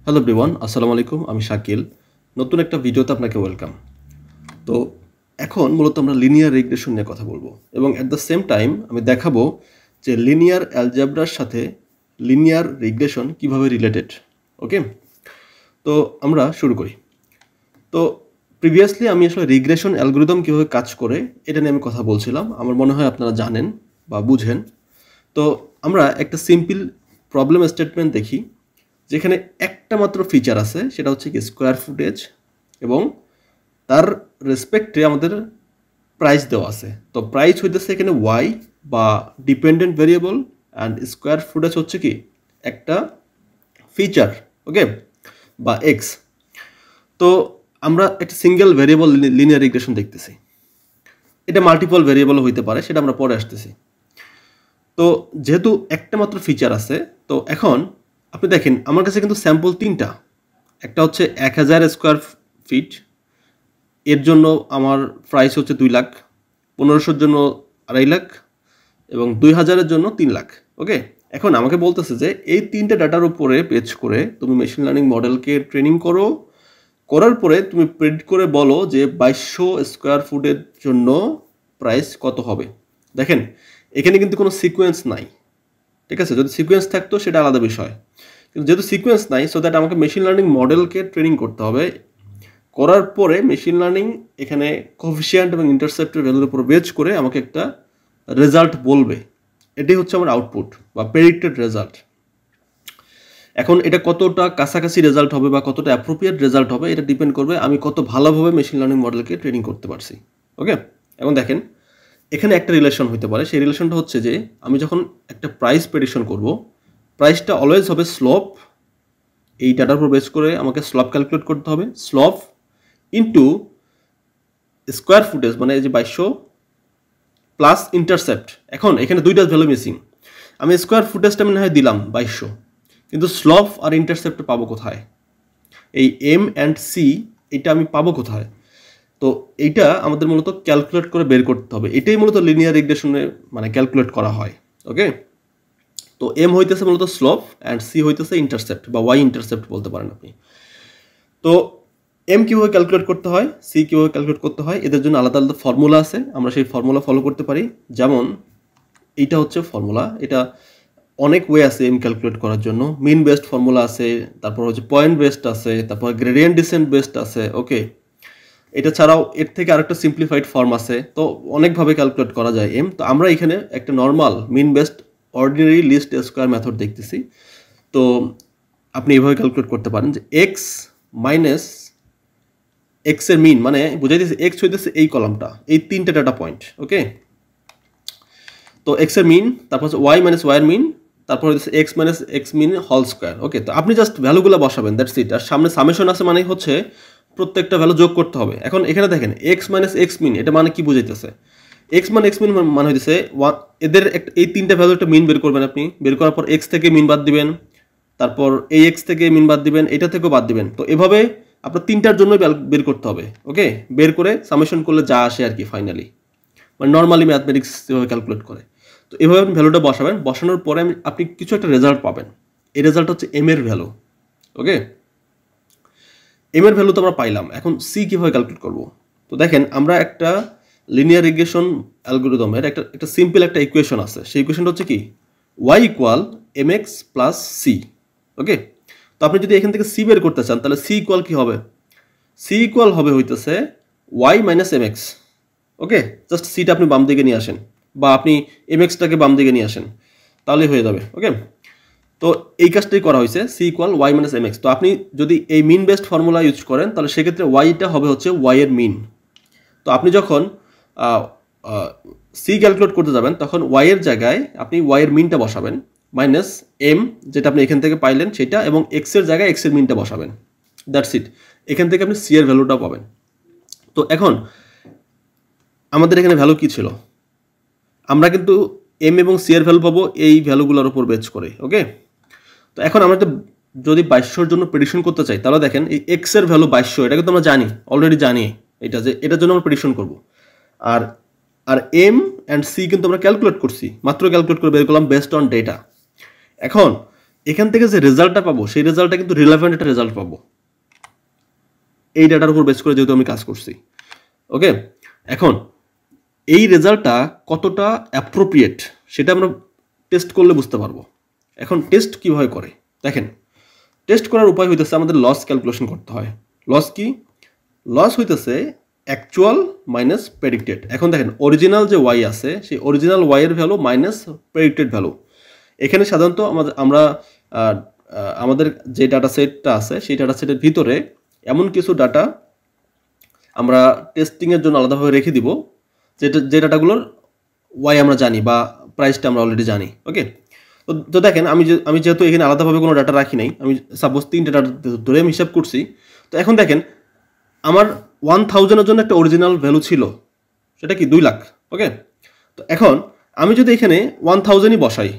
Hello everyone, আসসালামু আলাইকুম। আমি শাকিল। নতুন একটা ভিডিওতে আপনাকে ওয়েলকাম। তো এখন মূলত আমরা লিনিয়ার রিগ্রেশন নিয়ে কথা বলবো এবং অ্যাট দ্য সেম টাইম আমি দেখাবো যে লিনিয়ার অ্যালজেব্রার সাথে লিনিয়ার রিগ্রেশন কিভাবে রিলেটেড। ওকে, তো আমরা শুরু করি। তো প্রিভিয়াসলি আমি আসলে রিগ্রেশন অ্যালগরিদম কীভাবে কাজ করে এটা নিয়ে আমি কথা বলছিলাম। আমার মনে হয় আপনারা জানেন বা বুঝেন। তো আমরা একটা সিম্পল প্রবলেম স্টেটমেন্ট দেখি যেখানে একটা মাত্র ফিচার আছে, সেটা হচ্ছে কি স্কোয়ার ফুটেজ, এবং তার রেসপেক্টে আমাদের প্রাইস দেওয়া আছে। তো প্রাইস হইতেছে এখানে ওয়াই বা dependent variable, and square footage হচ্ছে কি একটা ফিচার, ওকে, বা এক্স। তো আমরা একটা সিঙ্গেল ভেরিয়েবল লিনিয়ার রিগ্রেশন দেখতেছি। এটা মাল্টিপল ভেরিয়েবল হইতে পারে, সেটা আমরা পরে আসতেছি। তো যেহেতু একটা মাত্র ফিচার আছে, তো এখন আপনি দেখেন আমার কাছে কিন্তু স্যাম্পল তিনটা। একটা হচ্ছে 1000 স্কোয়ার ফিট, এর জন্য আমার প্রাইস হচ্ছে 2 লাখ, 1500-র জন্য 2.5 লাখ, এবং 2000-এর জন্য 3 লাখ। ওকে, এখন আমাকে বলতেছে যে এই তিনটে ডাটার উপরে বেচ করে তুমি মেশিন লার্নিং মডেলকে ট্রেনিং করো, করার পরে তুমি প্রেডিক্ট করে বলো যে 2200 স্কোয়ার ফুটের জন্য প্রাইস কত হবে। দেখেন এখানে কিন্তু কোনো সিকোয়েন্স নাই, ঠিক আছে? যদি সিকোয়েন্স থাকতো সেটা আলাদা বিষয়, কিন্তু যেহেতু সিকোয়েন্স নাই, সো দ্যাট আমাকে মেশিন লার্নিং মডেলকে ট্রেনিং করতে হবে। করার পরে মেশিন লার্নিং এখানে কোফিশিয়েন্ট এবং ইন্টারসেপ্টের ভ্যালুর উপর বেচ করে আমাকে একটা রেজাল্ট বলবে। এটাই হচ্ছে আমার আউটপুট বা প্রেডিক্টেড রেজাল্ট। এখন এটা কতটা কাছাকাছি রেজাল্ট হবে বা কতটা অ্যাপ্রোপ্রিয়েট রেজাল্ট হবে, এটা ডিপেন্ড করবে আমি কত ভালোভাবে মেশিন লার্নিং মডেলকে ট্রেনিং করতে পারছি। ওকে, এখন দেখেন এখানে একটা রিলেশন হতে পারে। সেই রিলেশনটা হচ্ছে যে আমি যখন একটা প্রাইস প্রেডিকশন করব, প্রাইসটা অলওয়েজ হবে স্লপ। এই ডাটার উপর বেস করে আমাকে স্লপ ক্যালকুলেট করতে হবে। স্লপ ইন্টু স্কোয়ার ফুটেজ, মানে এই যে 2200 প্লাস ইন্টারসেপ্ট। এখন এখানে দুইটা ভ্যালু মিসিং। আমি স্কোয়ার ফুটেজটা মনে হয় দিলাম 2200, কিন্তু স্লপ আর ইন্টারসেপ্ট পাবো কোথায়? এই এম অ্যান্ড সি, এটা আমি পাবো কোথায়? তো এইটা আমাদের মূলত ক্যালকুলেট করে বের করতে হবে। এটাই মূলত লিনিয়ার রিগ্রেশনে মানে ক্যালকুলেট করা হয়। ওকে, তো এম হইতেছে মূলত স্লপ অ্যান্ড সি হইতেছে ইন্টারসেপ্ট বা ওয়াই ইন্টারসেপ্ট বলতে পারেন আপনি। তো এম কীভাবে ক্যালকুলেট করতে হয়, সি কীভাবে ক্যালকুলেট করতে হয়, এদের জন্য আলাদা আলাদা ফর্মুলা আছে। আমরা সেই ফর্মুলা ফলো করতে পারি। যেমন এইটা হচ্ছে ফর্মুলা, এটা অনেক ওয়ে আছে এম ক্যালকুলেট করার জন্য। মিন বেসড ফর্মুলা আছে, তারপর হচ্ছে পয়েন্ট বেসড আছে, তারপর গ্রেডিয়েন্ট ডিসেন্ট বেসড আছে। ওকে, এটা ছাড়াও এর থেকে আরেকটা সিম্পলিফাইড ফর্ম আছে। তো অনেকভাবে ক্যালকুলেট করা যায় এম। তো আমরা এখানে একটা normal mean based ordinary least square method দেখতেছি। তো আপনি এভাবে ক্যালকুলেট করতে পারেন যে এক্স মাইনাস এক্সের মিন, মানে বুঝাইতেছে এক্স হইতেছে এই কলামটা, এই তিনটে ডাটা পয়েন্ট। ওকে, তো এক্সের মিন, তারপর হচ্ছে ওয়াই মাইনাস ওয়াইয়ের মিন, তারপর হচ্ছে এক্স মাইনাস এক্স মিন হোল স্কোয়ার। ওকে, তো আপনি জাস্ট ভ্যালুগুলো বসাবেন, দ্যাটস ইট। আর সামনে সামেশন আছে, মানে হচ্ছে প্রত্যেকটা ভ্যালু যোগ করতে হবে। এখন এখানে দেখেন এক্স মাইনাস এক্স মিন, এটা মানে কি বুঝাইতেছে? এক্স মানে এক্স মিন মানে হইতেছে এদের এই তিনটা ভ্যালু একটা মিন বের করবেন আপনি। বের করার পর এক্স থেকে মিন বাদ দিবেন, তারপর এই এক্স থেকে মিন বাদ দিবেন, এটা থেকেও বাদ দিবেন। তো এভাবে আপনার তিনটার জন্যই বের করতে হবে। ওকে, বের করে সামেশন করলে যা আসে আর কি ফাইনালি, মানে নর্মালি ম্যাথমেটিক্স যেভাবে ক্যালকুলেট করে। তো এভাবে আপনি ভ্যালুটা বসাবেন। বসানোর পরে আপনি কিছু একটা রেজাল্ট পাবেন। এই রেজাল্ট হচ্ছে এম এর ভ্যালু। ওকে, এম এর ভ্যালু তো আমরা পাইলাম। এখন সি কীভাবে ক্যালকুলেট করবো? তো দেখেন আমরা একটা লিনিয়ার রিগ্রেশন অ্যালগরিদমের একটা সিম্পল একটা ইকুয়েশন আছে। সেই ইকুয়েশনটা হচ্ছে কি Y equal M X plus C. Okay, তো আপনি যদি এখান থেকে সি বের করতে চান, তাহলে সি ইকুয়াল কী হবে? সি ইকুয়াল হবে হইতেছে ওয়াই মাইনাস এম এক্স। ওকে, জাস্ট সিটা আপনি বাম দিকে নিয়ে আসেন, বা আপনি এম এক্সটাকে বাম দিকে নিয়ে আসেন, তাহলেই হয়ে যাবে। ওকে, তো এই কাজটাই করা হয়েছে, c equal y minus m x. তো আপনি যদি এই মিন বেসড ফর্মুলা ইউজ করেন, তাহলে সেক্ষেত্রে ওয়াইটা হবে হচ্ছে ওয়াই এর মিন। তো আপনি যখন সি ক্যালকুলেট করতে যাবেন, তখন ওয়াই এর জায়গায় আপনি ওয়াই এর মিনটা বসাবেন, মাইনাস এম যেটা আপনি এখান থেকে পাইলেন সেটা, এবং এক্স এর জায়গায় এক্স এর মিনটা বসাবেন। That's it. এখান থেকে আপনি সি এর ভ্যালুটা পাবেন। তো এখন আমাদের এখানে ভ্যালু কি ছিল? আমরা কিন্তু এম এবং সি এর ভ্যালু পাবো এই ভ্যালুগুলোর উপর বেচ করে। ওকে, তো এখন আমরা যদি 2200-র জন্য প্রেডিকশন করতে চাই, তাহলে দেখেন এই এক্স এর ভ্যালু 2200, এটা কিন্তু আমরা জানি, অলরেডি জানি এটা, যে এটার জন্য আমরা প্রেডিকশন করব। আর আর এম অ্যান্ড সি কিন্তু আমরা ক্যালকুলেট করছি, মাত্র ক্যালকুলেট করে বের করলাম বেসড অন ডেটা। এখন এখান থেকে যে রেজাল্টটা পাবো সেই রেজাল্টটা কিন্তু রিলেভেন্ট একটা রেজাল্ট পাবো এই ডাটার উপর বেস করে যেহেতু আমি কাজ করছি। ওকে, এখন এই রেজাল্টটা কতটা অ্যাপ্রোপ্রিয়েট সেটা আমরা টেস্ট করলে বুঝতে পারবো। এখন টেস্ট কীভাবে করে দেখেন, টেস্ট করার উপায় হইতেছে আমাদের লস ক্যালকুলেশন করতে হয়। লস কি? লস হইতেছে অ্যাকচুয়াল মাইনাস প্রেডিক্টেড। এখন দেখেন অরিজিনাল যে ওয়াই আছে সেই অরিজিনাল ওয়াইয়ের ভ্যালু মাইনাস প্রেডিক্টেড ভ্যালু। এখানে সাধারণত আমরা আমাদের যে ডাটা সেটটা আছে সেই ডাটা সেটের ভিতরে এমন কিছু ডাটা আমরা টেস্টিংয়ের জন্য আলাদাভাবে রেখে দিব যে ডাটাগুলোর ওয়াই আমরা জানি বা প্রাইসটা আমরা অলরেডি জানি। ওকে, তো দেখেন আমি যেহেতু এখানে আলাদাভাবে কোনো ডাটা রাখি নাই, আমি সাপোজ 3টে ডাটা ধরে আমি হিসাব করছি। তো এখন দেখেন আমার 1000-এর জন্য একটা অরিজিনাল ভ্যালু ছিল, সেটা কি 2 লাখ। ওকে, তো এখন আমি যদি এখানে 1000ই বসাই,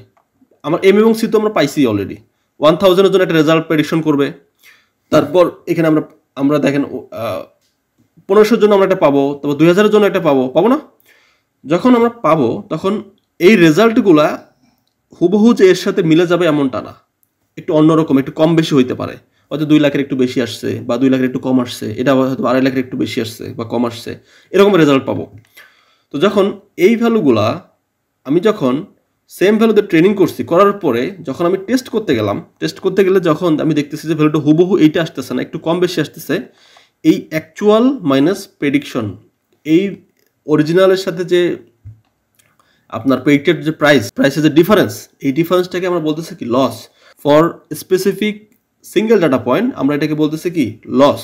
আমার এম এবং সি তো আমরা পাইছি অলরেডি। 1000-এর জন্য একটা রেজাল্ট প্রেডিকশন করবে। তারপর এখানে আমরা দেখেন 1500-এর জন্য আমরা একটা পাবো, তারপর 2000-এর জন্য একটা পাবো না? যখন আমরা পাবো তখন এই রেজাল্টগুলা হুবহু যে এর সাথে মিলে যাবে এমনটা না, একটু অন্যরকম, একটু কম বেশি হইতে পারে। হয়তো 2 লাখের একটু বেশি আসছে বা 2 লাখের একটু কম আসছে, এটা হয়তো 2.5 লাখের একটু বেশি আসছে বা কম আসছে, এরকম রেজাল্ট পাবো। তো যখন এই ভ্যালুগুলা আমি যখন সেম ভ্যালুতে ট্রেনিং করছি, করার পরে যখন আমি টেস্ট করতে গেলে যখন আমি দেখতেছি যে ভ্যালুটা হুবহু এইটা আসতেছে না, একটু কম বেশি আসতেছে, এই অ্যাকচুয়াল মাইনাস প্রেডিকশন, এই অরিজিনালের সাথে যে আপনার প্রেডিক্টেড যে প্রাইসের যে ডিফারেন্স, এই ডিফারেন্সটাকে আমরা বলতেছি কি loss. For specific single data point আমরা এটাকে বলতেছি কি লস।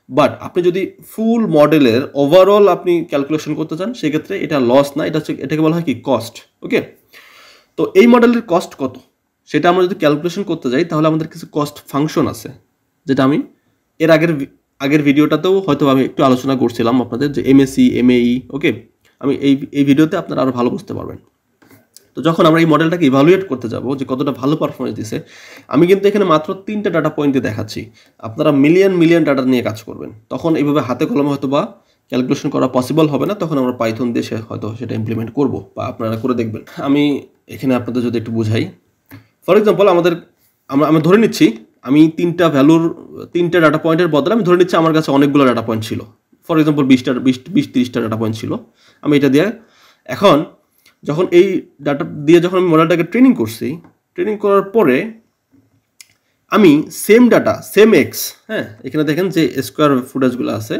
বাট আপনি যদি ফুল মডেলের ওভারঅল আপনি ক্যালকুলেশন করতে চান সেক্ষেত্রে এটা লস না, এটাকে বলা হয় কি কস্ট। ওকে, তো এই মডেলের কস্ট কত সেটা আমরা যদি ক্যালকুলেশন করতে যাই তাহলে আমাদের কিছু কস্ট ফাংশন আছে, যেটা আমি এর আগের ভিডিওটাতেও হয়তো আমি একটু আলোচনা করছিলাম আপনাদের, যে এমএসি এমএই। ওকে, আমি এই ভিডিওতে আপনারা আরও ভালো বুঝতে পারবেন। তো যখন আমরা এই মডেলটাকে ইভালুয়েট করতে যাব যে কতটা ভালো পারফরমেন্স দিছে, আমি কিন্তু এখানে মাত্র 3টে ডাটা পয়েন্ট দিয়ে দেখাচ্ছি। আপনারা মিলিয়ন ডাটা নিয়ে কাজ করবেন, তখন এইভাবে হাতে কলমে হয়তো বা ক্যালকুলেশন করা পসিবল হবে না। তখন আমরা পাইথন দিয়ে হয়তো সেটা ইমপ্লিমেন্ট করব বা আপনারা করে দেখবেন। আমি এখানে আপনাদের যদি একটু বুঝাই, ফর এক্সাম্পল আমি ধরে নিচ্ছি আমি 3টে ডাটা পয়েন্টের বদলে আমি ধরে নিচ্ছি আমার কাছে অনেকগুলো ডাটা পয়েন্ট ছিল। ফর এক্সাম্পল 20-30টা ডাটা পয়েন্ট ছিল। আমি এটা দিয়ে এখন যখন এই ডাটা দিয়ে যখন আমি মডেলটাকে ট্রেনিং করার পরে আমি সেম ডাটা সেম এক্স, হ্যাঁ এখানে দেখেন যে স্কোয়ার ফুটেজগুলো আছে,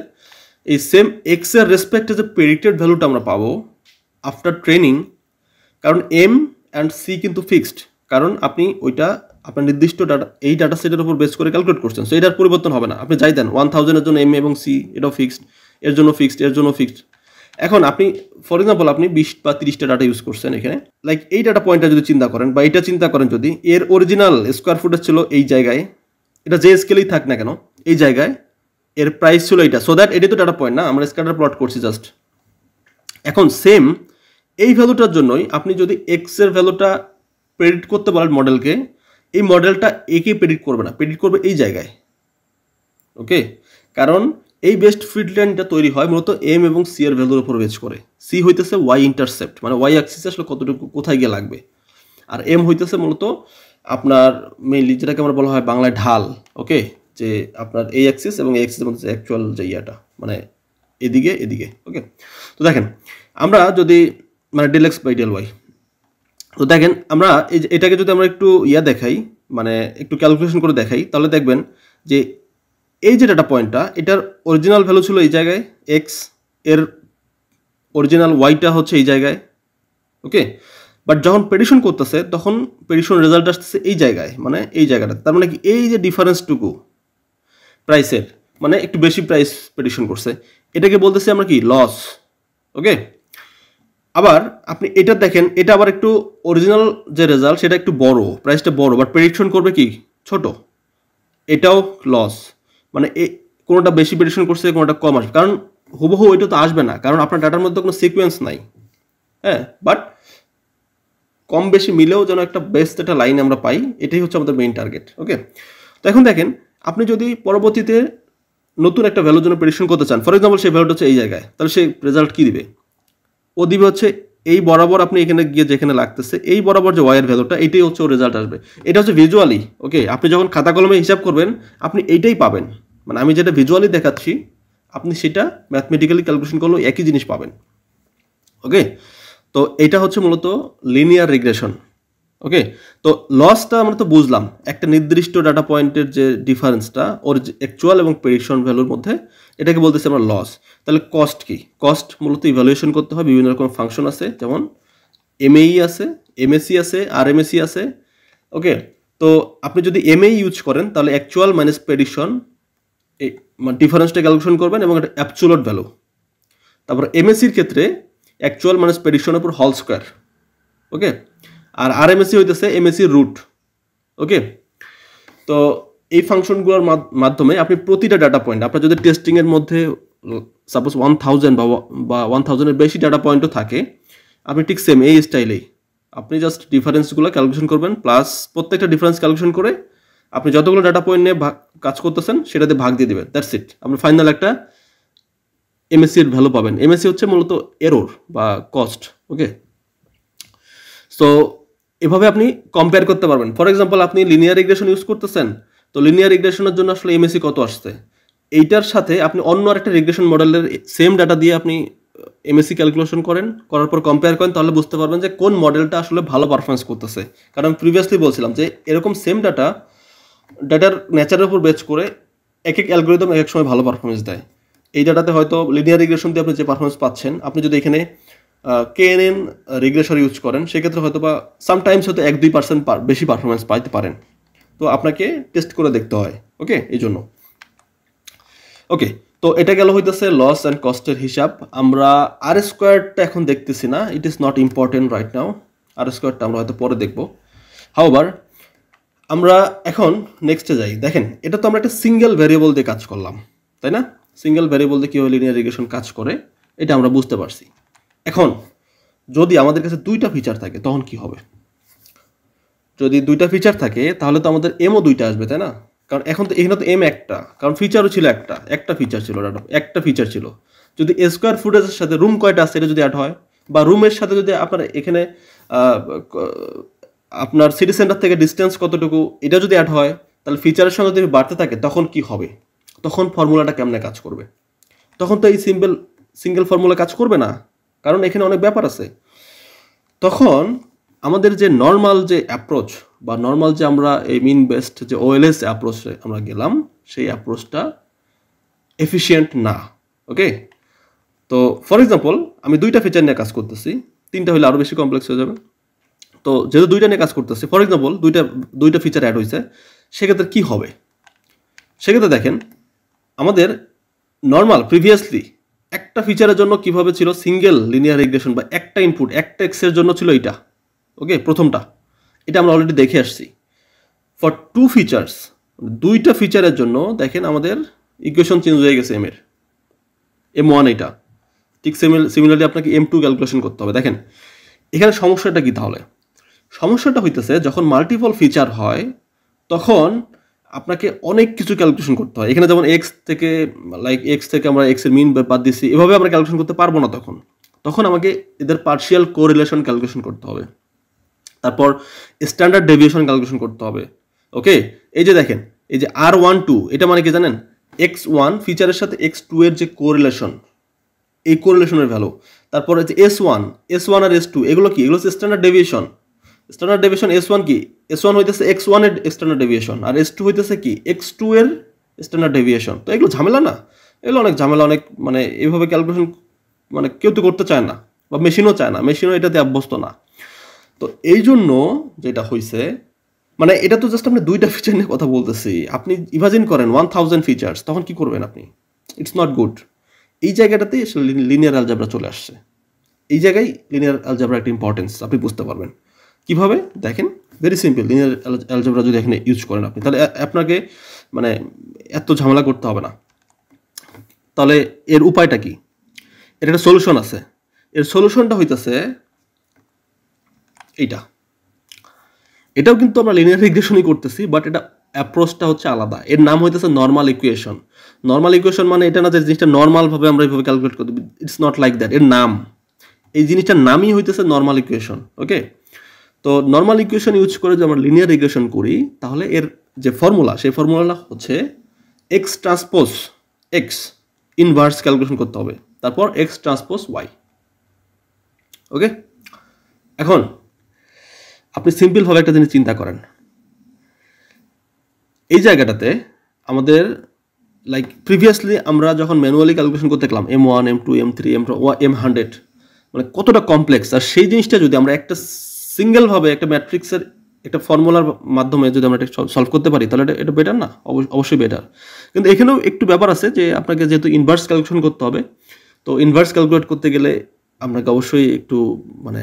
এই সেম এক্সের রেসপেক্টে যে প্রেডিক্টেড ভ্যালুটা আমরা পাবো আফটার ট্রেনিং, কারণ এম অ্যান্ড সি কিন্তু ফিক্সড, কারণ আপনি ওইটা আপনার নির্দিষ্ট ডাটা এই ডাটা সেটের উপর বেস করে ক্যালকুলেট করছেন। সো এটার পরিবর্তন হবে না, আপনি যাই দেন 1000-এর জন্য এম এবং সি এটাও ফিক্সড, এর জন্য ফিক্সড। এখন আপনি ফর এক্সাম্পল আপনি 20 বা 30টা ডাটা ইউজ করছেন এখানে, লাইক এই ডাটা পয়েন্টটা যদি চিন্তা করেন বা এটা চিন্তা করেন, যদি এর অরিজিনাল স্কোয়ার ফুটেজ ছিল এই জায়গায়, এটা যে স্কেলেই থাক না কেন এই জায়গায় এর প্রাইস ছিল এটা, সো দ্যাট এটাই তো ডাটা পয়েন্ট না, আমরা স্ক্যাটার প্লট করছি জাস্ট। এখন সেম এই ভ্যালুটার জন্যই আপনি যদি এক্স এর ভ্যালুটা প্রেডিক্ট করতে বলেন মডেলকে, এই মডেলটা একে প্রেডিক্ট করবে না, প্রেডিক্ট করবে এই জায়গায়। ওকে, কারণ এই বেস্ট ফিট লাইনটা তৈরি হয় মূলত এম এবং সি এর ভ্যালুর উপর বেস করে। সি হইতেছে ওয়াই ইন্টারসেপ্ট, মানে ওয়াই অ্যাক্সিসে আসলে কতটুকু কোথায় গিয়ে লাগবে, আর এম হইতেছে মূলত আপনার মেইনলি যেটাকে আমরা বলা হয় বাংলায় ঢাল। ওকে, যে আপনার এই অ্যাক্সিস এবং এই অ্যাক্সিসের মধ্যে অ্যাকচুয়াল যে ইয়াটা মানে এদিকে। ওকে, তো দেখেন আমরা যদি মানে del x by del y, তো দেখেন আমরা এটাকে যদি আমরা একটু দেখাই, মানে একটু ক্যালকুলেশন করে দেখাই, তাহলে দেখবেন যে এই যে ডাটা পয়েন্টটা এটার অরিজিনাল ভ্যালু ছিল এই জায়গায় এক্স, এর অরিজিনাল ওয়াইটা হচ্ছে এই জায়গায়। ওকে, বাট যখন প্রেডিকশন করতেছে তখন প্রেডিকশন রেজাল্ট আসতেছে এই জায়গায়, মানে এই জায়গাটা। তার মানে কি এই যে ডিফারেন্সটুকু প্রাইসের, মানে একটু বেশি প্রাইস প্রেডিকশন করছে, এটাকে বলতেছি আমরা কি লস। ওকে, আবার আপনি এটা দেখেন, এটা আবার একটু অরিজিনাল যে রেজাল্ট সেটা একটু বড়, প্রাইসটা বড়, বাট প্রেডিকশন করবে কি ছোট, এটাও লস। মানে কোনোটা বেশি প্রেডিকশন করছে, কোনোটা কম আসবে, কারণ হুবহু ওইটা তো আসবে না, কারণ আপনার ডাটার মধ্যে কোনো সিকোয়েন্স নাই। হ্যাঁ, বাট কম বেশি মিলেও যেন একটা বেস্ট একটা লাইন আমরা পাই, এটাই হচ্ছে আমাদের মেইন টার্গেট। ওকে, তো এখন দেখেন আপনি যদি পরবর্তীতে নতুন একটা ভ্যালুর জন্য প্রেডিকশন করতে চান, ফর এক্সাম্পল সেই ভ্যালুটা হচ্ছে এই জায়গায়, তাহলে সেই রেজাল্ট কী দিবে? ও দিবে হচ্ছে এই বরাবর আপনি এখানে গিয়ে যেখানে লাগতেছে এই বরাবর যে ওয়াইয়ের ভ্যালুটা এটাই হচ্ছে ওর রেজাল্ট আসবে। এটা হচ্ছে ভিজুয়ালি, ওকে? আপনি যখন খাতা কলমে হিসাব করবেন আপনি এইটাই পাবেন, মানে আমি যেটা ভিজুয়ালি দেখাচ্ছি আপনি সেটা ম্যাথমেটিক্যালি ক্যালকুলেশন করলেও একই জিনিস পাবেন, ওকে? তো এটা হচ্ছে মূলত লিনিয়ার রিগ্রেশন, ওকে? তো লসটা আমরা তো বুঝলাম, একটা নির্দিষ্ট ডাটা পয়েন্টের যে ডিফারেন্সটা ওর যে অ্যাকচুয়াল এবং প্রেডিকশন ভ্যালুর মধ্যে, এটাকে বলতেছি আমরা লস। তাহলে কস্ট কি? কস্ট মূলত ইভ্যালুয়েশন করতে হয়, বিভিন্ন রকম ফাংশন আছে, যেমন এমএই আছে, এমএসি আছে, আরএমএসি আছে, ওকে? তো আপনি যদি এমএই ইউজ করেন তাহলে অ্যাকচুয়াল মাইনাস প্রেডিকশন এই ডিফারেন্সটা ক্যালকুলেশন করবেন এবং এটা অ্যাবসোলিউট ভ্যালু। তারপর এমএসির ক্ষেত্রে অ্যাকচুয়াল মাইনাস প্রেডিকশনের উপর হোল স্কোয়ার, ওকে? আর আরএমএসি হইতেছে এমএসির রুট, ওকে? তো এই ফাংশনগুলোর মাধ্যমে আপনি প্রতিটা ডাটা পয়েন্ট, আপনার যদি টেস্টিংয়ের মধ্যে সাপোজ 1000 বা 1000-এর বেশি ডাটা পয়েন্টও থাকে, আপনি ঠিক সেম এই স্টাইলেই আপনি জাস্ট ডিফারেন্সগুলো ক্যালকুলেশন করবেন, প্লাস প্রত্যেকটা ডিফারেন্স ক্যালকুলেশন করে আপনি যতগুলো ডাটা পয়েন্ট নিয়ে কাজ করতেছেন সেটাতে ভাগ দিয়ে দেবেন, দ্যাটস ইট। আপনি ফাইনাল একটা এমএসির ভ্যালু পাবেন। এমএসি হচ্ছে মূলত এরর বা কস্ট, ওকে? সো এভাবে আপনি কম্পেয়ার করতে পারবেন। ফর এক্সাম্পল আপনি লিনিয়ার রিগ্রেশন ইউজ করতেছেন, তো লিনিয়ার রিগ্রেশনের জন্য আসলে এমএসি কত আসছে, এইটার সাথে আপনি অন্য আরেকটা রিগ্রেশন মডেলের সেম ডাটা দিয়ে আপনি এমএসি ক্যালকুলেশন করার পর কম্পেয়ার করেন, তাহলে বুঝতে পারবেন যে কোন মডেলটা আসলে ভালো পারফরমেন্স করতেছে। কারণ প্রিভিয়াসলি বলছিলাম যে এরকম সেম ডাটার নেচারের উপর বেচ করে এক এক অ্যালগোরিদম এক এক সময় ভালো পারফরমেন্স দেয়। এই ডাটাতে হয়তো লিনিয়ার রিগ্রেশন দিয়ে আপনি যে পারফরমেন্স পাচ্ছেন, আপনি যদি এখানে কেএনএন রিগ্রেশন ইউজ করেন সেক্ষেত্রে হয়তো বা সামটাইমস হয়তো 1-2% বেশি পারফরমেন্স পাইতে পারেন। তো আপনাকে টেস্ট করে দেখতে হয়, ওকে? এই জন্য, ওকে? তো এটা গেল হইতেছে লস অ্যান্ড কস্টের হিসাব। আমরা আর স্কোয়ারটা এখন দেখতেছি না, it is not important right now. আর স্কোয়ারটা আমরা হয়তো পরে দেখবো। হাউএভার আমরা এখন নেক্সটে যাই। দেখেন, এটা তো আমরা একটা সিঙ্গেল ভ্যারিয়েবল দিয়ে কাজ করলাম, তাই না? সিঙ্গেল ভ্যারিয়েবল দিয়ে কীভাবে লিনিয়ার রিগ্রেশন কাজ করে এটা আমরা বুঝতে পারছি। এখন যদি আমাদের কাছে দুইটা ফিচার থাকে তখন কি হবে? যদি দুইটা ফিচার থাকে তাহলে তো আমাদের এমও দুইটা আসবে, তাই না? কারণ এখন তো এখানে তো এম একটা, কারণ ফিচারও ছিল একটা ফিচার ছিল, একটা ফিচার ছিল। যদি স্কোয়ার ফুটেজের সাথে রুম কয়টা আছে এটা যদি অ্যাড হয়, বা রুমের সাথে যদি আপনার এখানে আপনার সিটি সেন্টার থেকে ডিস্টেন্স কতটুকু এটা যদি অ্যাড হয়, তাহলে ফিচারের সঙ্গে যদি বাড়তে থাকে তখন কি হবে? তখন ফর্মুলাটা কেমনে কাজ করবে? তখন তো এই সিঙ্গেল ফর্মুলা কাজ করবে না, কারণ এখানে অনেক ব্যাপার আছে। তখন আমাদের যে নর্মাল যে অ্যাপ্রোচ বা নর্মাল যে আমরা এই মিন বেস্ট যে ওএলএস অ্যাপ্রোচে আমরা গেলাম, সেই অ্যাপ্রোচটা এফিশিয়েন্ট না, ওকে? তো ফর এক্সাম্পল আমি দুইটা ফিচার নিয়ে কাজ করতেছি, তিনটা হলে আরও বেশি কমপ্লেক্স হয়ে যাবে। তো যেহেতু দুইটা নিয়ে কাজ করতেছি, ফর এক্সাম্পল দুইটা ফিচার অ্যাড হয়েছে, সেক্ষেত্রে কি হবে? সেক্ষেত্রে দেখেন, আমাদের নর্মাল প্রিভিয়াসলি একটা ফিচারের জন্য কিভাবে ছিল সিঙ্গেল লিনিয়ার রিগ্রেশন, বা একটা ইনপুট একটা এক্সের জন্য ছিল এইটা, ওকে? প্রথমটা এটা আমরা অলরেডি দেখে আসছি। ফর টু ফিচার্স, দুইটা ফিচারের জন্য দেখেন আমাদের ইকুয়েশন চেঞ্জ হয়ে গেছে M1 এটা। ঠিক সিমিলারলি আপনাকে M2 ক্যালকুলেশন করতে হবে। দেখেন এখানে সমস্যাটা কি? তাহলে সমস্যাটা হইতেছে যখন মাল্টিপল ফিচার হয় তখন আপনাকে অনেক কিছু ক্যালকুলেশন করতে হয়। এখানে যেমন এক্স থেকে আমরা এক্স এর মিন বাদ দিচ্ছি, এভাবে আমরা ক্যালকুলেশন করতে পারবো না। তখন আমাকে এদের পার্শিয়াল কোরিলেশন ক্যালকুলেশন করতে হবে, তারপর স্ট্যান্ডার্ড ডেভিয়েশন ক্যালকুলেশন করতে হবে, ওকে? এই যে দেখেন, এই যে R12 এটা মানে কি জানেন? X1 ফিচারের সাথে X2 এর যে কোরিলেশন, এই কোরিলেশনের ভ্যালু। তারপরে যে S1 আর S2 এগুলো কি? এগুলো হচ্ছে স্ট্যান্ডার্ড ডেভিয়েশন। S1 কি? S1 হইতেছে X1 এর স্ট্যান্ডার্ড ডেভিয়েশন, আর S2 হইতেছে কি? X2 এর স্ট্যান্ডার্ড ডেভিয়েশন। তো এগুলো ঝামেলা না? এগুলো অনেক ঝামেলা, অনেক মানে এইভাবে ক্যালকুলেশন মানে কেউ তো করতে চায় না, বা মেশিনও চায় না, মেশিনও এটাতে অভ্যস্ত না। তো এই জন্য যেটা হয়েছে, মানে এটা তো জাস্ট আপনি দুইটা ফিচার নিয়ে কথা বলতেছি, আপনি ইমাজিন করেন 1000 ফিচার্স, তখন কি করবেন আপনি? It's not good. এই জায়গাটাতে লিনিয়ার অ্যালজেব্রা চলে আসছে। এই জায়গায় লিনিয়ার অ্যালজেব্রা একটা ইম্পর্টেন্স আপনি বুঝতে পারবেন কিভাবে। দেখেন, ভেরি সিম্পল। লিনিয়ার অ্যালজেব্রা যদি এখানে ইউজ করেন আপনি, তাহলে আপনাকে মানে এত ঝামেলা করতে হবে না। তাহলে এর উপায়টা কি? এর একটা সলিউশন আছে। এর সলিউশনটা হইতেছে এটাও কিন্তু আমরা লিনিয়ার রিগ্রেশনই করতেছি, বাট এটা অ্যাপ্রোচটা হচ্ছে আলাদা। এর নাম হইতেছে নর্মাল ইকুয়েশন। নর্মাল ইকুয়েশন মানে এটা না যে জিনিসটা নর্মালভাবে আমরা এইভাবে ক্যালকুলেট করতে, ইটস নট লাইক দ্যাট। এর নাম এই জিনিসটার নামই হইতেছে নর্মাল ইকুয়েশন। ওকে, তো নর্মাল ইকুয়েশন ইউজ করে যদি আমরা লিনিয়ার রিগ্রেশন করি তাহলে এর যে ফর্মুলা সেই ফর্মুলাটা হচ্ছে x transpose x inverse calculation করতে হবে, তারপর এক্স ট্রান্সপোজ ওয়াই। ওকে, এখন আপনি সিম্পলভাবে একটা জিনিস চিন্তা করেন, এই জায়গাটাতে আমাদের লাইক প্রিভিয়াসলি আমরা যখন ম্যানুয়ালি ক্যালকুলেশন করতে গেলাম M1 M2 M3 M100 মানে কতটা কমপ্লেক্স, আর সেই জিনিসটা যদি আমরা একটা সিঙ্গেলভাবে একটা ম্যাট্রিক্সের একটা ফর্মুলার মাধ্যমে যদি আমরা এটা সলভ করতে পারি তাহলে এটা বেটার না? অবশ্যই বেটার। কিন্তু এখানেও একটু ব্যাপার আছে যে আপনাকে যেহেতু ইনভার্স ক্যালকুলেশন করতে হবে, তো ইনভার্স ক্যালকুলেট করতে গেলে আপনাকে অবশ্যই একটু মানে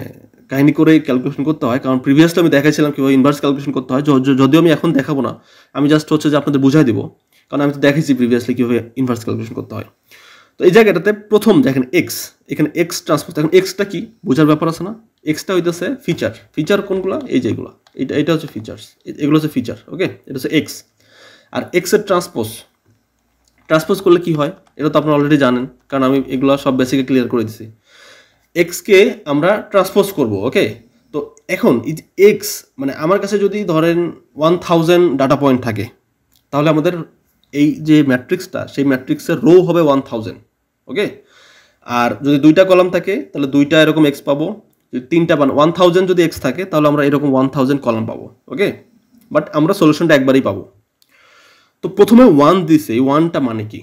কাহিনী করেই ক্যালকুলেশন করতে হয়, কারণ প্রিভিয়াসলি আমি দেখাইছিলাম কীভাবে ইনভার্স ক্যালকুলেশন করতে হয়, যদিও আমি এখন দেখাবো না, আমি জাস্ট হচ্ছে যে আপনাদের বুঝাই দিব, কারণ আমি তো দেখেছি প্রিভিয়াসলি কীভাবে ইনভার্স ক্যালকুলেশন করতে হয়। তো এই জায়গাটাতে প্রথম দেখেন এক্স, এখানে এক্স ট্রান্সপোজ, এখন এক্সটা কি বোঝার ব্যাপার আছে না? এক্সটা হইতেছে ফিচার। ফিচার কোনগুলো? এই যেগুলো, এটা হচ্ছে ফিচার্স, এগুলো হচ্ছে ফিচার। ওকে, এটা হচ্ছে এক্স। আর এক্সের ট্রান্সপোজ করলে কি হয় এটা তো আপনারা অলরেডি জানেন, কারণ আমি এগুলো সব বেসিকে ক্লিয়ার করে দিছি। এক্সকে আমরা ট্রান্সপোজ করব। ওকে, তো এখন এক্স মানে আমার কাছে যদি ধরেন 1000 ডাটা পয়েন্ট থাকে, তাহলে আমাদের এই যে ম্যাট্রিক্সটা সেই ম্যাট্রিক্সের রো হবে 1000। ওকে, আর যদি দুইটা কলাম থাকে তাহলে দুইটা এরকম এক্স পাবো, যদি তিনটা 1000 যদি এক্স থাকে তাহলে আমরা এরকম 1000 কলাম পাবো। ওকে, বাট আমরা সলিউশনটা একবারই পাবো। তো প্রথমে 1 দিছে, এই 1টা মানে কি?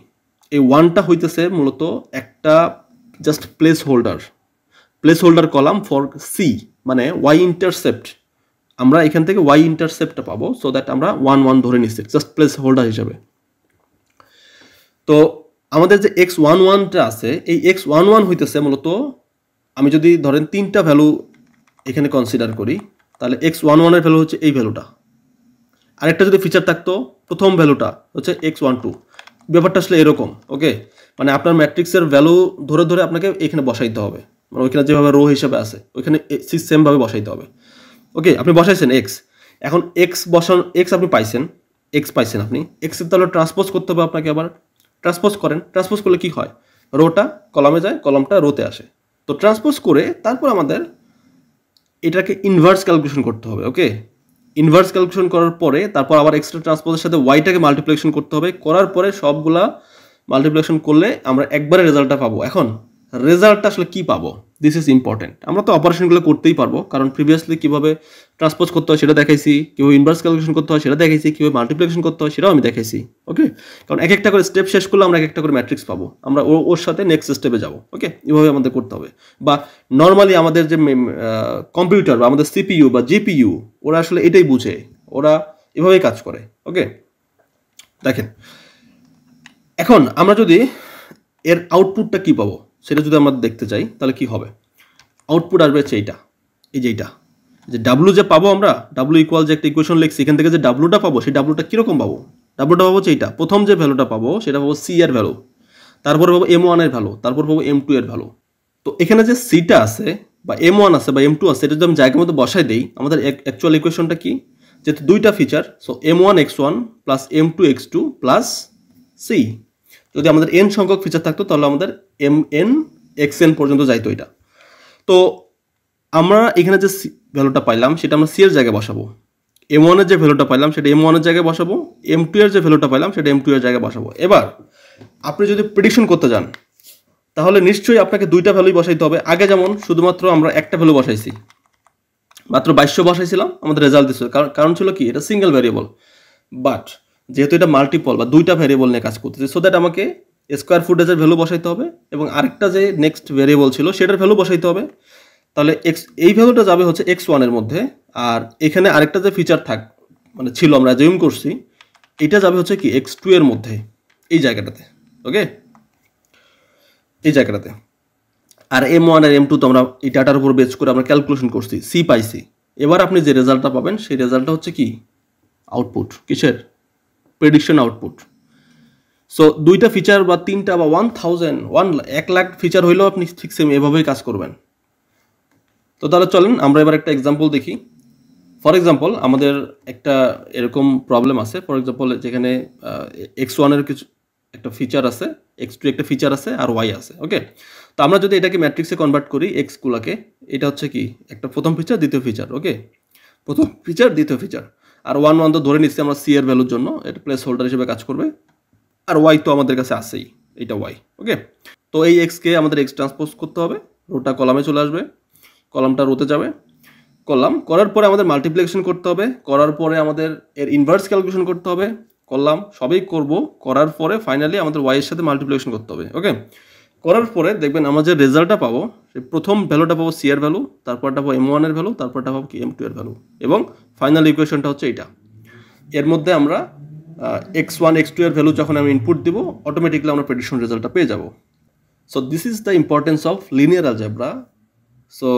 এই 1টা হইতেছে মূলত একটা just placeholder column for c, মানে ওয়াই ইন্টারসেপ্ট। আমরা এখান থেকে ওয়াই ইন্টারসেপ্টটা পাবো, সো দ্যাট আমরা 1 1 ধরে নিচ্ছি জাস্ট প্লেস হোল্ডার হিসাবে। তো আমাদের যে x11টা আছে, এই x11 হইতেছে মূলত, আমি যদি ধরেন তিনটা ভ্যালু এখানে কনসিডার করি তাহলে x11 এর ভ্যালু হচ্ছে এই ভ্যালুটা, আরেকটা যদি ফিচার থাকতো প্রথম ভ্যালুটা হচ্ছে x12। ব্যাপারটা আসলে এরকম। ওকে, মানে আপনার ম্যাট্রিক্সের ভ্যালু ধরে ধরে আপনাকে এখানে বসাইতে হবে, মানে ওইখানে যেভাবে রো হিসেবে আছে ওইখানে সেমভাবে বসাইতে হবে। ওকে, আপনি বসাইছেন এক্স, এখন এক্স আপনি পাইছেন, আপনি এক্সের তাহলে ট্রান্সপোজ করতে হবে আপনাকে, আবার ট্রান্সপোজ করেন। ট্রান্সপোজ করলে কি হয়? রোটা কলামে যায়, কলামটা রোতে আসে। তো ট্রান্সপোজ করে তারপর আমাদের এটাকে ইনভার্স ক্যালকুলেশন করতে হবে। ওকে, ইনভার্স ক্যালকুলেশন করার পরে তারপর আবার এক্সট্রা ট্রান্সপোজের সাথে ওয়াইটাকে মাল্টিপ্লিকেশন করতে হবে, করার পরে সবগুলা মাল্টিপ্লিকেশন করলে আমরা একবারে রেজাল্টটা পাবো। এখন রেজাল্টটা আসলে কি পাবো, দিস ইজ ইম্পর্টেন্ট। আমরা তো অপারেশনগুলো করতেই পারবো, কারণ প্রিভিয়াসলি কীভাবে ট্রান্সপোজ করতে হয় সেটা দেখাইছি, কীভাবে ইনভার্স ক্যালকুলেশন করতে হয় সেটা দেখাইছি, কীভাবে মাল্টিপ্লিকেশন করতে হয় সেটাও আমি দেখাইছি। ওকে, কারণ এক একটা করে স্টেপ শেষ করলে আমরা এক একটা করে ম্যাট্রিক্স পাবো, আমরা ওর সাথে নেক্সট স্টেপে যাবো। ওকে, এভাবে আমাদের করতে হবে। বা নর্মালি আমাদের যে কম্পিউটার বা আমাদের সিপিইউ বা জিপিইউ, ওরা আসলে এটাই বুঝে, ওরা এভাবেই কাজ করে। ওকে, দেখেন এখন আমরা যদি এর আউটপুটটা কি পাবো সেটা যদি আমরা দেখতে চাই তাহলে কি হবে? আউটপুট আসবে হচ্ছে এইটা, এই যে এইটা, যে ডাব্লু যে পাবো আমরা, ডাব্লু ইকুয়াল যে একটা ইকুয়েশন লিখছি, এখান থেকে যে ডাব্লুটা পাবো সেই ডাব্লুটা কীরকম পাবো? ডাব্লুটা পাবো হচ্ছে এইটা, প্রথম যে ভ্যালুটা পাবো সেটা পাবো সি এর ভ্যালু, তারপর পাবো M1 এর ভ্যালু, তারপর পাবো M2 এর ভ্যালু। তো এখানে যে সিটা আছে বা M1 আছে বা M2 আছে, এটা যদি আমি জায়গার মধ্যে বসাই দিই, আমাদের অ্যাকচুয়াল ইকুয়েশনটা কি? যেহেতু দুইটা feature, so M1 x1 plus M2 x2 plus c. যদি আমাদের n সংখ্যক ফিচার থাকতো তাহলে আমাদের mn xn পর্যন্ত যাইতো এটা। তো আমরা এখানে যে ভ্যালুটা পাইলাম সেটা আমরা সি এর জায়গায় বসাবো, M1 এর যে ভ্যালুটা পাইলাম সেটা M1 এর জায়গায় বসাবো, M2 এর যে ভ্যালুটা পাইলাম সেটা M2 এর জায়গায় বসাবো। এবার আপনি যদি প্রেডিকশন করতে যান তাহলে নিশ্চয়ই আপনাকে দুইটা ভ্যালুই বসাইতে হবে। আগে যেমন শুধুমাত্র আমরা একটা ভ্যালু বসাইছি, মাত্র 2200 বসাইছিলাম, আমাদের রেজাল্ট দিচ্ছে, কারণ ছিল কি এটা সিঙ্গেল ভ্যারিয়েবল। বাট যেহেতু এটা মাল্টিপল বা দুইটা ভ্যারিয়েবল নিয়ে কাজ করতেছে, সো দ্যাট আমাকে স্কোয়ার ফুটেজের ভ্যালু বসাইতে হবে এবং আরেকটা যে নেক্সট ভ্যারিয়েবল ছিল সেটার ভ্যালু বসাইতে হবে। তাহলে এই ভ্যালুটা যাবে হচ্ছে x1 এর মধ্যে, আর এখানে আরেকটা যে ফিচার মানে ছিল আমরা জুম করছি, এটা যাবে হচ্ছে কি x2 এর মধ্যে, এই জায়গাটাতে। ওকে, এই জায়গাটাতে। আর M1 আর M2 তো আমরা এই ডাটার উপর বেস করে আমরা ক্যালকুলেশন করছি, সি পাইছি। এবার আপনি যে রেজাল্টটা পাবেন সেই রেজাল্টটা হচ্ছে কি আউটপুট, কিসের? Prediction output. সো দুইটা ফিচার বা তিনটা বা 1000 1 লাখ ফিচার হইলেও আপনি ঠিক সেম এভাবেই কাজ করবেন। তো তাহলে চলেন আমরা এবার একটা এক্সাম্পল দেখি। ফর এক্সাম্পল আমাদের একটা এরকম প্রবলেম আছে, ফর এক্সাম্পল যেখানে x1 এর কিছু একটা ফিচার আছে, x2 একটা ফিচার আছে আর y আছে। ওকে, তো আমরা যদি এটাকে ম্যাট্রিক্সে কনভার্ট করি এক্সগুলোকে, এটা হচ্ছে কি একটা প্রথম ফিচার দ্বিতীয় ফিচার। ওকে, প্রথম ফিচার দ্বিতীয় ফিচার, আর 1 1 তো ধরে নিচ্ছি আমরা সি এর ভ্যালুর জন্য, এটা প্লেস হোল্ডার হিসেবে কাজ করবে, আর ওয়াই তো আমাদের কাছে আছেই, এটা ওয়াই। ওকে, তো এই এক্সকে আমাদের এক্স ট্রান্সপোজ করতে হবে, রোটা কলামে চলে আসবে, কলামটা রোতে যাবে, করলাম, করার পরে আমাদের মাল্টিপ্লিকেশন করতে হবে, করার পরে আমাদের এর ইনভার্স ক্যালকুলেশন করতে হবে, করলাম, সবই করব, করার পরে ফাইনালি আমাদের ওয়াই এর সাথে মাল্টিপ্লিকেশন করতে হবে। ওকে, করার পরে দেখবেন আমরা যে রেজাল্টটা পাবো, প্রথম ভ্যালুটা পাবো সি এর ভ্যালু, তারপরটা পাবো এম ওয়ান এর ভ্যালু, তারপরটা পাবো কি M2 এর ভ্যালু, এবং ফাইনাল ইকুয়েশনটা হচ্ছে এটা। এর মধ্যে আমরা x1 x2 এর ভ্যালু যখন আমি ইনপুট দিব, অটোমেটিকলি আমরা প্রেডিকশন রেজাল্টটা পেয়ে যাব। So this is the importance of linear algebra. So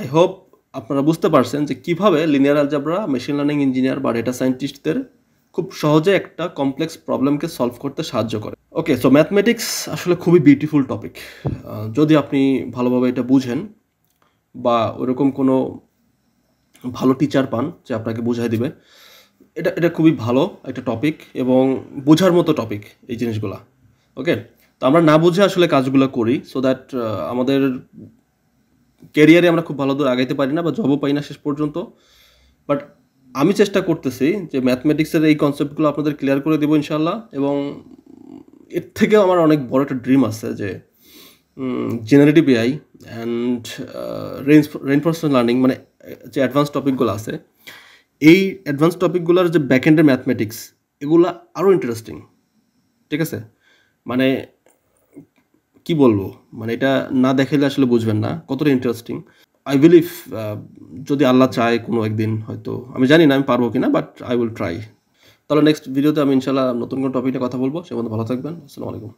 I hope আপনারা বুঝতে পারছেন যে কীভাবে linear algebra machine learning engineer বা ডেটা সায়েন্টিস্টদের খুব সহজে একটা কমপ্লেক্স প্রবলেমকে সলভ করতে সাহায্য করে। ওকে, সো ম্যাথমেটিক্স আসলে খুবই বিউটিফুল টপিক। যদি আপনি ভালোভাবে এটা বুঝেন বা ওরকম কোনো ভালো টিচার পান যে আপনাকে বুঝাই দিবে, এটা এটা খুবই ভালো একটা টপিক এবং বোঝার মতো টপিক এই জিনিসগুলা। ওকে, তো আমরা না বুঝে আসলে কাজগুলো করি, সো দ্যাট আমাদের ক্যারিয়ারে আমরা খুব ভালো দূর আগাইতে পারি না বা জবও পাই না শেষ পর্যন্ত। বাট আমি চেষ্টা করতেছি যে ম্যাথমেটিক্সের এই কনসেপ্টগুলো আপনাদের ক্লিয়ার করে দেবো ইনশাল্লাহ, এবং এর থেকেও আমার অনেক বড় একটা ড্রিম আছে যে generative AI and reinforcement learning, মানে যে অ্যাডভান্স টপিকগুলো আছে, এই অ্যাডভান্স টপিকগুলোর যে ব্যাকএন্ডের ম্যাথমেটিক্স, এগুলো আরও ইন্টারেস্টিং। ঠিক আছে, মানে কি বলবো, মানে এটা না দেখাইলে আসলে বুঝবেন না কতটা ইন্টারেস্টিং। আই বিলিভ যদি আল্লাহ চায় কোনো একদিন, হয়তো আমি জানি না আমি পারবো কিনা, বাট আই উইল ট্রাই। তাহলে নেক্সট ভিডিওতে আমি ইনশাল্লাহ নতুন কোনো টপিকে কথা বলবো। সে মধ্যে ভালো থাকবেন। আসসালামু আলাইকুম।